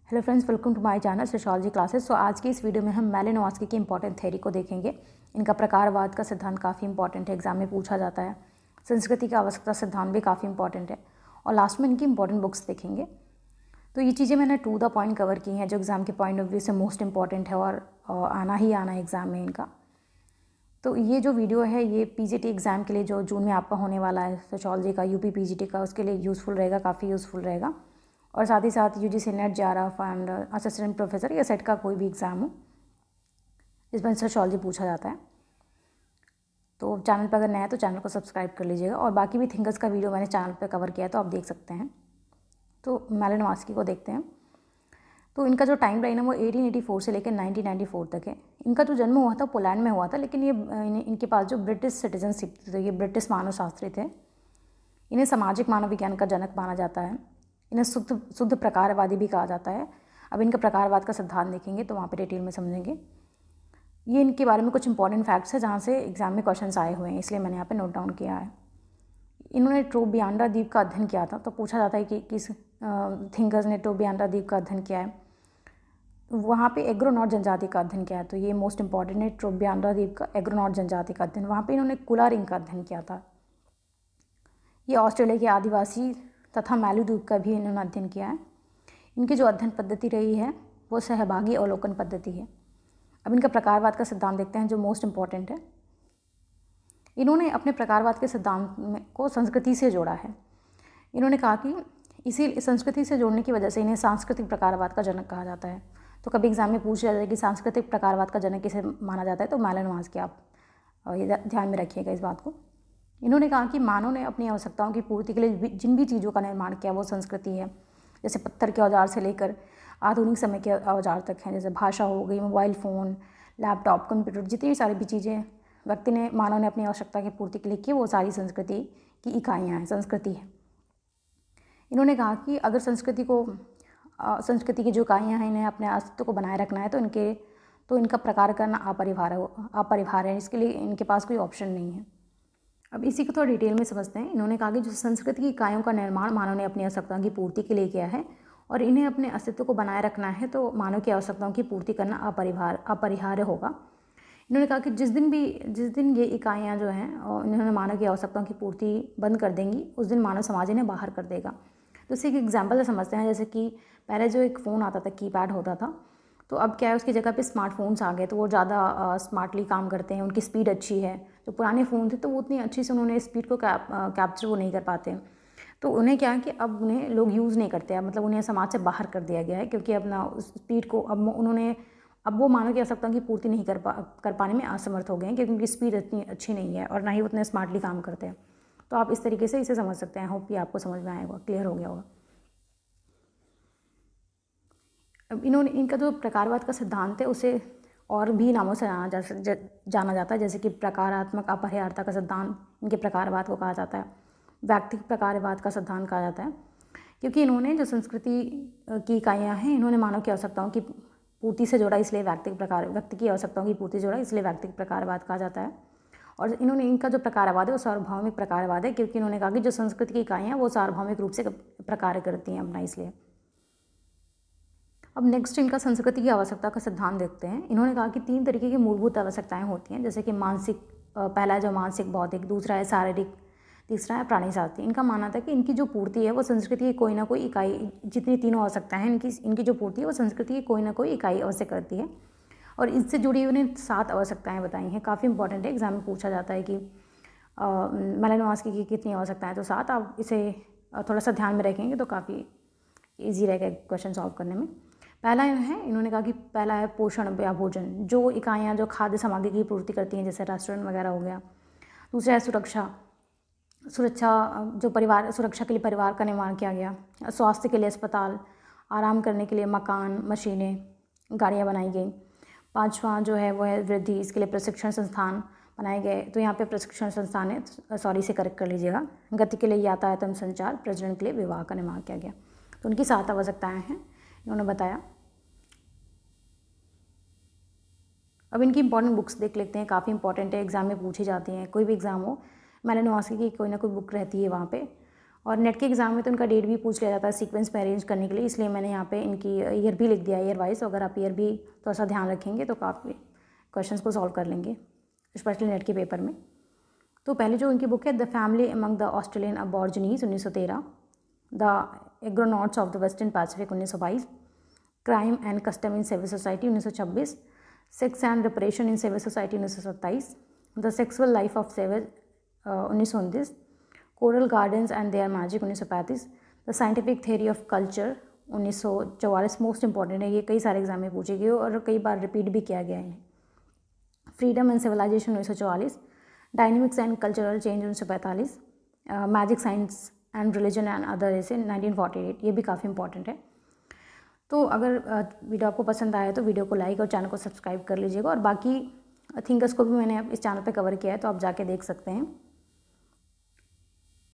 Hello friends, welcome to my channel sociology classes. So आज की इस वीडियो में हम मैलिनोव्स्की की इंपॉर्टेंट थ्योरी को देखेंगे। इनका प्रकारवाद का सिद्धांत काफ़ी इंपॉर्टेंट है, एग्जाम में पूछा जाता है। संस्कृति का आवश्यकता सिद्धांत भी काफ़ी इंपॉर्टेंट है और लास्ट में इनकी इंपॉर्टेंट बुक्स देखेंगे। तो ये चीज़ें मैंने टू द पॉइंट कवर की हैं जो एग्ज़ाम के पॉइंट ऑफ व्यू से मोस्ट इंपॉर्टेंट है और आना ही आना है एग्ज़ाम में इनका। तो ये जो वीडियो है ये पीजीटी एग्ज़ाम के लिए जो जून में आपका होने वाला है सोशियोलॉजी का, यूपी पीजीटी का, उसके लिए यूज़फुल रहेगा, काफ़ी यूज़फुल रहेगा। और साथ ही साथ UGC net, JRF and assistant professor या सेट का कोई भी एग्ज़ाम हो इसमें सोशियोलॉजी पूछा जाता है। तो चैनल पर अगर नया है तो चैनल को सब्सक्राइब कर लीजिएगा और बाकी भी थिंकर्स का वीडियो मैंने चैनल पर कवर किया है तो आप देख सकते हैं। तो मैलिनोव्स्की को देखते हैं। तो इनका जो टाइम लाइन है वो 1884 से लेकर 1994 तक है। इनका जो जन्म हुआ था पोलैंड में हुआ था, लेकिन ये इनके पास जो ब्रिटिश सिटीजनशिप थी, तो ये ब्रिटिश मानवशास्त्री थे। इन्हें सामाजिक मानव विज्ञान का जनक माना जाता है। इन्हें शुद्ध प्रकारवादी भी कहा जाता है। अब इनका प्रकारवाद का सिद्धांत देखेंगे तो वहाँ पे डिटेल में समझेंगे। ये इनके बारे में कुछ इंपॉर्टेंट फैक्ट्स है जहाँ से एग्जाम में क्वेश्चंस आए हुए हैं, इसलिए मैंने यहाँ पे नोट डाउन किया है। इन्होंने टोबियाना द्वीप का अध्ययन किया था, तो पूछा जाता है कि किस थिंकर्स ने टोबियाना द्वीप का अध्ययन किया है। वहाँ पे एग्रोनॉट जनजाति का अध्ययन किया है, तो ये मोस्ट इंपॉर्टेंट है। टोबियाना द्वीप का एग्रोनॉट जनजाति का अध्ययन, वहाँ पे इन्होंने कुलारिंग का अध्ययन किया था। ये ऑस्ट्रेलिया के आदिवासी तथा मैलू द्वीप का भी इन्होंने अध्ययन किया है। इनकी जो अध्ययन पद्धति रही है वो सहभागी अवलोकन पद्धति है। अब इनका प्रकारवाद का सिद्धांत देखते हैं जो मोस्ट इंपॉर्टेंट है। इन्होंने अपने प्रकारवाद के सिद्धांत को संस्कृति से जोड़ा है। इन्होंने कहा कि इसी संस्कृति से जोड़ने की वजह से इन्हें सांस्कृतिक प्रकारवाद का जनक कहा जाता है। तो कभी एग्जाम में पूछा जाता है कि सांस्कृतिक प्रकारवाद का जनक किसे माना जाता है, तो मैलिनोव्स्की, आप ये ध्यान में रखिएगा इस बात को। इन्होंने कहा कि मानव ने अपनी आवश्यकताओं की पूर्ति के लिए जिन भी चीज़ों का निर्माण किया वो संस्कृति है। जैसे पत्थर के औजार से लेकर आधुनिक समय के औजार तक हैं, जैसे भाषा हो गई, मोबाइल फ़ोन, लैपटॉप, कंप्यूटर, जितनी भी सारी भी चीज़ें मानव ने अपनी आवश्यकता की पूर्ति के लिए की, वो सारी संस्कृति की इकाइयाँ हैं, संस्कृति है। इन्होंने कहा कि अगर संस्कृति की जो इकाइयाँ हैं इन्हें अपने अस्तित्व को बनाए रखना है तो इनका प्रकार करना अपरिहार्य है। इसके लिए इनके पास कोई ऑप्शन नहीं है। अब इसी को थोड़ा डिटेल में समझते हैं। इन्होंने कहा कि जो संस्कृति की इकाइयों का निर्माण मानव ने अपनी आवश्यकताओं की पूर्ति के लिए किया है और इन्हें अपने अस्तित्व को बनाए रखना है, तो मानव की आवश्यकताओं की पूर्ति करना अपरिहार्य होगा। इन्होंने कहा कि जिस दिन ये इकाइयाँ जो हैं और इन्होंने मानव की आवश्यकताओं की पूर्ति बंद कर देंगी, उस दिन मानव समाज इन्हें बाहर कर देगा। तो इसी एक एग्जाम्पल से समझते हैं। जैसे कि पहले जो एक फ़ोन आता था, कीपैड होता था, तो अब क्या है, उसकी जगह पे स्मार्टफोन्स आ गए, तो वो ज़्यादा स्मार्टली काम करते हैं, उनकी स्पीड अच्छी है। जो पुराने फ़ोन थे तो वो उतनी अच्छी से उन्होंने स्पीड को कैप्चर वो नहीं कर पाते, तो उन्हें क्या है कि अब उन्हें लोग यूज़ नहीं करते हैं, मतलब उन्हें समाज से बाहर कर दिया गया है, क्योंकि अपना उस स्पीड को अब वो मानव की आवश्यकताओं की पूर्ति नहीं कर पाने में असमर्थ हो गए हैं, क्योंकि उनकी स्पीड इतनी अच्छी नहीं है और ना ही उतने स्मार्टली काम करते हैं। तो आप इस तरीके से इसे समझ सकते हैं। होप कि आपको समझ में आएगा, क्लियर हो गया होगा। अब इनका जो प्रकारवाद का सिद्धांत है उसे और भी नामों से जाना जाता है, जैसे कि प्रकारात्मक अपरिहार्यता का सिद्धांत इनके प्रकारवाद को कहा जाता है। व्यक्तिगत प्रकारवाद का सिद्धांत कहा जाता है, क्योंकि इन्होंने जो संस्कृति की इकाइयाँ हैं इन्होंने मानव की आवश्यकताओं की पूर्ति से जोड़ा, इसलिए व्यक्ति की आवश्यकताओं की पूर्ति जोड़ा, इसलिए व्यक्तिगत प्रकारवाद कहा जाता है। और इनका जो प्रकारवाद है वो सार्वभौमिक प्रकारवाद है, क्योंकि इन्होंने कहा कि जो संस्कृति की इकाइयाँ हैं वो सार्वभौमिक रूप से प्रकार करती हैं अपना, इसलिए। अब नेक्स्ट इनका संस्कृति की आवश्यकता का सिद्धांत देखते हैं। इन्होंने कहा कि 3 तरीके की मूलभूत आवश्यकताएं होती हैं, जैसे कि पहला है जो मानसिक बौद्धिक, दूसरा है शारीरिक, तीसरा है प्राणीशास्त्री। इनका मानना था कि इनकी जो पूर्ति है वो संस्कृति की कोई ना कोई इकाई, जितनी तीनों आवश्यकताएं हैं इनकी जो पूर्ति है वो संस्कृति की कोई ना कोई इकाई अवश्य करती है। और इससे जुड़ी उन्हें 7 आवश्यकताएँ बताई हैं। काफ़ी इंपॉर्टेंट है, एग्जाम में पूछा जाता है कि मैलिनोव्स्की की कितनी आवश्यकताएँ, तो 7। आप इसे थोड़ा सा ध्यान में रखेंगे तो काफ़ी ईजी रहेगा क्वेश्चन सॉल्व करने में। पहला है, इन्होंने कहा कि पहला है पोषण या भोजन, जो इकाइयाँ जो खाद्य सामग्री की पूर्ति करती हैं, जैसे रेस्टोरेंट वगैरह हो गया। दूसरा है सुरक्षा, सुरक्षा के लिए परिवार का निर्माण किया गया। स्वास्थ्य के लिए अस्पताल, आराम करने के लिए मकान, मशीनें, गाड़ियाँ बनाई गई। 5वां जो है वो है वृद्धि, इसके लिए प्रशिक्षण संस्थान बनाए गए। तो यहाँ पे प्रशिक्षण संस्थान है, सॉरी से करेक्ट कर लीजिएगा। गति के लिए यातायात एवं संचार, प्रजनन के लिए विवाह का निर्माण किया गया। तो उनकी 7 आवश्यकताएँ हैं, इन्होंने बताया। अब इनकी इंपॉर्टेंट बुक्स देख लेते हैं, काफ़ी इंपॉर्टेंट है, एग्जाम में पूछी जाती हैं। कोई भी एग्जाम हो, मैलिनोव्स्की की कोई ना कोई बुक रहती है वहाँ पे। और नेट के एग्ज़ाम में तो इनका डेट भी पूछ लिया जाता है सीक्वेंस में अरेंज करने के लिए, इसलिए मैंने यहाँ पे इनकी ईयर भी लिख दिया, ईयर वाइज। अगर आप ईयर भी थोड़ा सा ध्यान रखेंगे तो काफ़ी क्वेश्चंस को सॉल्व कर लेंगे, स्पेशली नेट के पेपर में। तो पहले जो इनकी बुक है the family among the Australian aborigines 1913, the argonauts of the western Pacific 1922, crime and custom in civil society 1926, sex and repression in civil society 1927, the sexual life of savage 1929, coral gardens and their magic 1935, the scientific theory of culture 1944, most important है, ये कई सारे exam में पूछी गई और कई बार repeat भी किया गया है इन्हें। Freedom and civilisation 1944, dynamics and cultural change 1945, magic science and religion and other essays 1948, ये भी काफ़ी इंपॉर्टेंट है। तो अगर वीडियो आपको पसंद आया तो वीडियो को लाइक और चैनल को सब्सक्राइब कर लीजिएगा, और बाकी थिंकर्स को भी मैंने इस चैनल पे कवर किया है तो आप जाके देख सकते हैं।